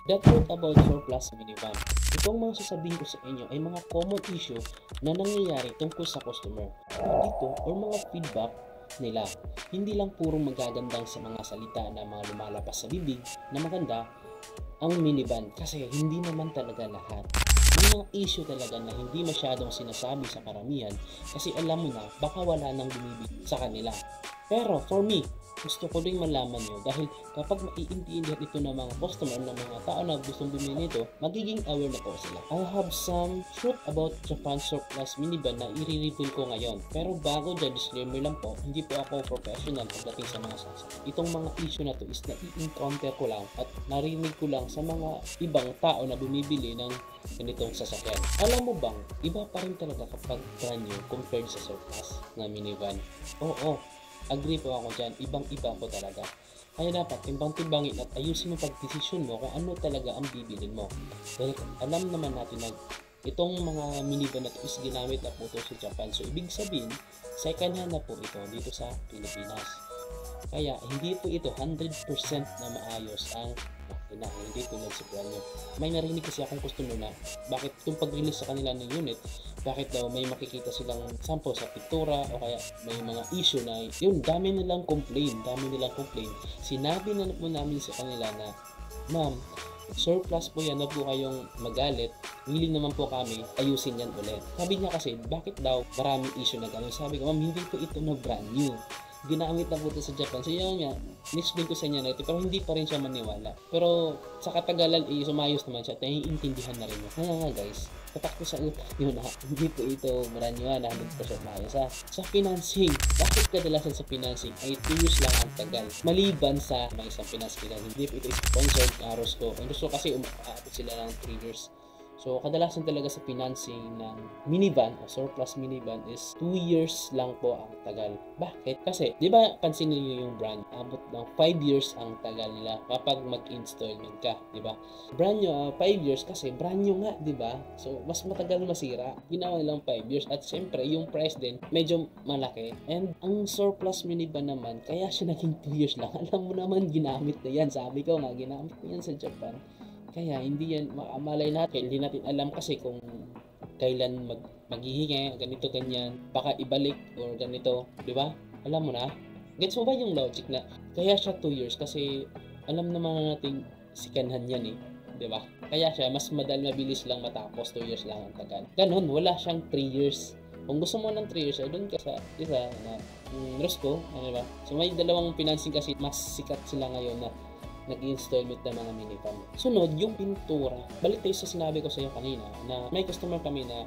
That's what about surplus minivan. Itong mga sasabihin ko sa inyo ay mga common issue na nangyayari tungkol sa customer. Dito or mga feedback nila. Hindi lang puro magagandang sa mga salita na mga lumalabas sa bibig na maganda ang minivan kasi hindi naman talaga lahat. May mga issue talaga na hindi masyadong sinasabi sa karamihan kasi alam mo na baka wala nang bumibig sa kanila. Pero for me, gusto ko rin malaman nyo dahil kapag maiintindihan ito ng mga customer, ng mga tao na gustong bumili nito, magiging aware na po sila. I have some truth about Japan surplus minivan na i-reveal ko ngayon. Pero bago dyan, disclaimer lang po, hindi po ako professional pagdating sa mga sasakyan. Itong mga issue na to is na i-encounter ko lang at narinig ko lang sa mga ibang tao na bumibili ng ganitong sasakyan. Alam mo bang, iba pa rin talaga kapag brand new compared sa surplus na minivan? Oo. Agree po ako dyan, ibang-iba po talaga. Kaya dapat timbang-timbangin at ayusin yung pagdesisyon mo kung ano talaga ang bibilin mo. Dahil alam naman natin na itong mga minivan na ito is ginamit na po ito sa Japan. So ibig sabihin, second hand na po ito dito sa Pilipinas. Kaya hindi po ito 100% na maayos ang makina, hindi tulad sa brand. May narinig kasi akong customer na bakit itong pag-release sa kanila ng unit, bakit daw may makikita silang sample sa pintura o kaya may mga issue na yun, dami nilang complain. Sinabi na po namin sa kanila na, ma'am, surplus po yan, na po kayong magalit, willing naman po kami ayusin yan ulit. Sabi niya kasi, bakit daw maraming issue na gano'n? Sabi ko, ma'am, hindi po ito na brand new, ginamit na po ito sa Japan. So yun nga, explain ko sa inyo na ito, pero hindi pa rin siya maniwala. Pero sa katagalan, sumayos naman siya, naiintindihan na rin niya. Kaya nga guys, tatak ko sa utak nyo na hindi po ito brand new na 100% maayos. Sa financing, bakit kadalasan sa financing ay 2 years lang ang tagal? Maliban sa may isang financing, hindi po ito sponsored na Rosco. Ang Rosco kasi umaabot sila ng 3 years. So, kadalasan talaga sa financing ng minivan o surplus minivan is 2 years lang po ang tagal. Bakit? Kasi, di ba, pansin niyo yung brand, abot ng 5 years ang tagal nila kapag mag-installment ka, di ba? Brand new, 5 years kasi brand new nga, di ba? So, mas matagal masira. Ginawa nilang 5 years at syempre, yung price din, medyo malaki. And, ang surplus minivan naman, kaya siya naging 2 years lang. Alam mo naman, ginamit na yan. Sabi ko nga, ginamit na yan sa Japan. Kaya hindi yan makamalay natin, hindi natin alam kasi kung kailan maghihingi, ganito ganyan, baka ibalik or ganito, di ba? Alam mo na? Gets mo ba yung logic na kaya siya 2 years kasi alam naman natin sikanhan yan eh, di ba? Kaya siya mas mabilis lang matapos, 2 years lang ang tagal. Ganon, wala siyang 3 years. Kung gusto mo ng 3 years, ay doon ka sa isa na Rosco, di ba? So may dalawang financing kasi mas sikat sila ngayon na nag-installment ng mga minivan. Sunod, yung pintura. Balik tayo sa sinabi ko sa iyo kanina na may customer kami na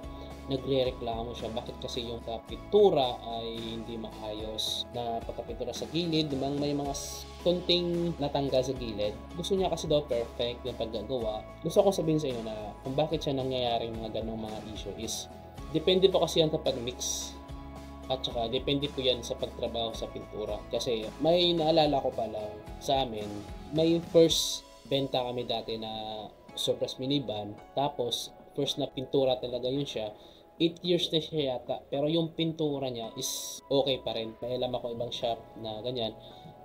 nagre-reklamo siya bakit kasi yung pintura ay hindi maayos na pagkapintura sa gilid, may mga konting natanggal sa gilid. Gusto niya kasi daw perfect yung paggagawa. Gusto ko sabihin sa inyo na kung bakit siya nangyayaring mga ganong mga issue is depende po kasi yan sa pag-mix. At saka, depende po yan sa pagtrabaho sa pintura. Kasi, may naalala ko pala sa amin, may first benta kami dati na surplus minivan. Tapos, first na pintura talaga yun siya. 8 years na siya yata. Pero yung pintura niya is okay pa rin. May alam ako ibang shop na ganyan.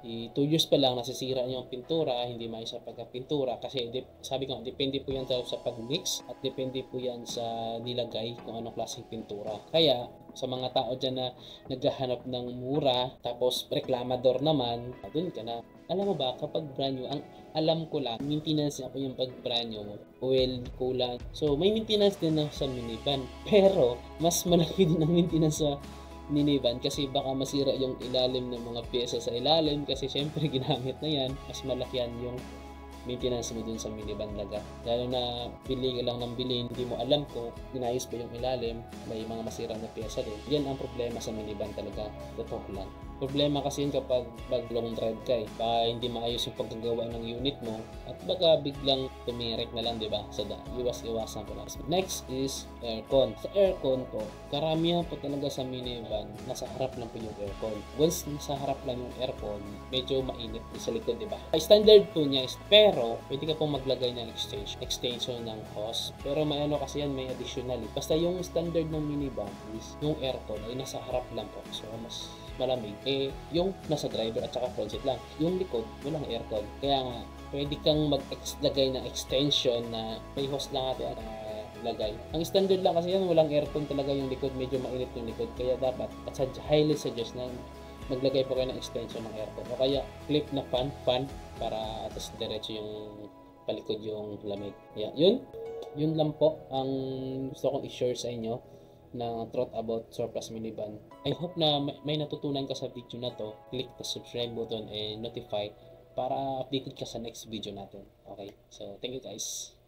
2 years pa lang nasisira yung pintura, hindi maayos sa pagkapintura kasi sabi ko, depende po yan sa pag-mix at depende po yan sa nilagay kung anong klaseng pintura. Kaya sa mga tao dyan na naghahanap ng mura tapos reklamador naman, dun ka na. Alam mo ba, kapag brand new, ang alam ko lang, maintenance ako yung pag brand new mo. Oil, kulang. So may maintenance din na sa minivan. Pero mas malaki din ang maintenance sa minivan kasi baka masira yung ilalim ng mga pyesa sa ilalim kasi syempre ginamit na yan, mas malaki yan yung maintenance mo dun sa minivan talaga. Lalo na bili ka lang ng bili, hindi mo alam kung inayos ba yung ilalim, may mga masira na pyesa din. Yan ang problema sa minivan talaga, totoo lang. Problema kasi yun kapag long drive ka eh. Baka hindi maayos yung paggagawa ng unit mo at baka biglang tumirik na lang, diba? So, iwas-iwasan ko lang. Next is aircon. Sa aircon po, karamihan po talaga sa minivan, nasa harap lang po yung aircon. Once nasa harap lang yung aircon, medyo mainit sa likod, diba? Standard po niya is, pero pwede ka pong maglagay ng extension ng hose. Pero may ano kasi yan, may additional. Basta yung standard ng minivan is, yung aircon ay nasa harap lang po. So, mas malamig yung nasa driver at saka front seat lang. Yung likod walang aircon, kaya nga pwede kang lagay ng extension na may hose lang natin lagay. Ang standard lang kasi yan, walang aircon talaga yung likod, medyo mainit yung likod, kaya dapat highly suggest na maglagay po kayo ng extension ng aircon o kaya clip na fan para atas diretso yung palikod yung lamig. Yeah, yun lang po ang gusto kong i-share sa inyo na truth about surplus minivan. I hope na may natutunan ka sa video na to. Click the subscribe button and notify para updated ka sa next video natin. Okay, so thank you guys.